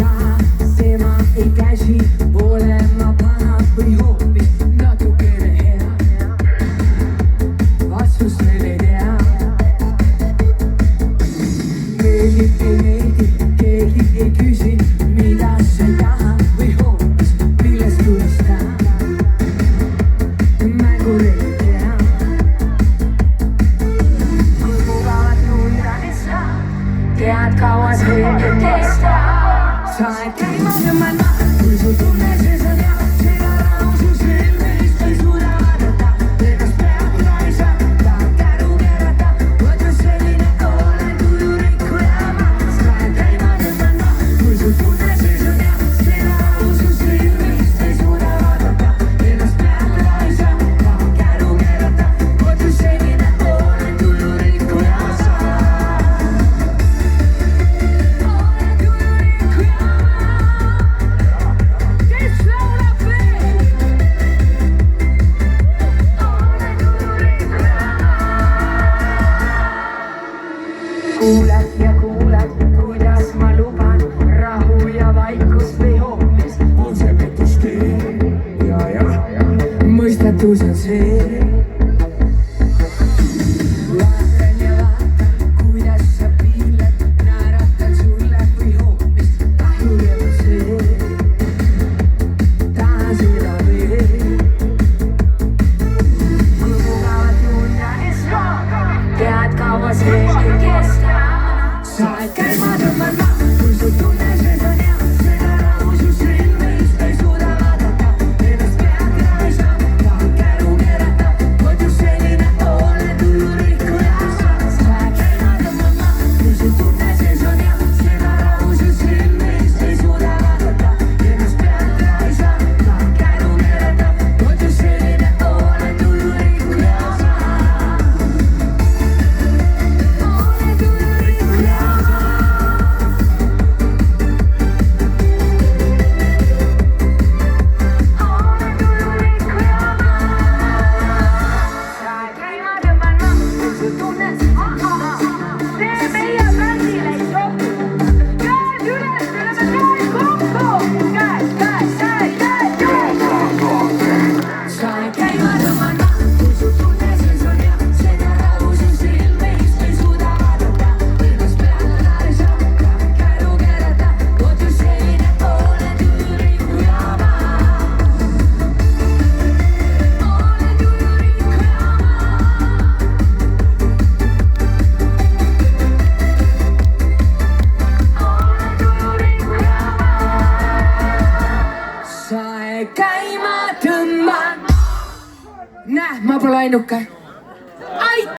taha, tema ei käsi, olema paha või hoopis natukene hea. Vastust veel ei tea. Meeldib, ei meeldi, keegi ei küsi, mida sa ei taha või hoopis millest tulistada. Mängureegel tea. Kui mugavad tunda ei saa, tead kaua see ei kesta. Sa ei käima tõmmata, kui su tunne sees on hea. Seda rahu su silmist ei suuda vaadata. Ennast peatada ei saa, tahad käru keerata. Võta selline olen tuju rikkuja ma. Sa ei käima tõmmata, kui su tunne sees on hea. Seda rahu su silmist ei suuda vaadata. Ennast peatada ei saa, tahad käru keerata. Võta selline olen tuju rikkuja ma. Kuulad ja kuulad, kuidas ma luban rahu ja vaikust või hoopis on see petustee. Mõistatus on see. Vaatan ja vaatan, kuidas sa piinled, naeratan sulle või hoopis kahju jääb see. Tahan seda veel. Kui mugavad tunda ei saa, tead kaua see ei kesta. Sa ei käima tõmmata, kui su tunne sees on hea. Seda rahu su silmist ei suuda vaadata. Ennast peatada ei saa, tahad käru keerata. Võid ju selline olen tuju rikkuja sa. Sa ei käima tõmmata, kui su tunne sees on hea. Seda rahu su silmist ei suuda vaadata. Ennast peatada ei saa, tahad käru keerata. Võid ju selline olen tuju rikkuja sa. Käima tõmban. Näe, ma pole ainuke.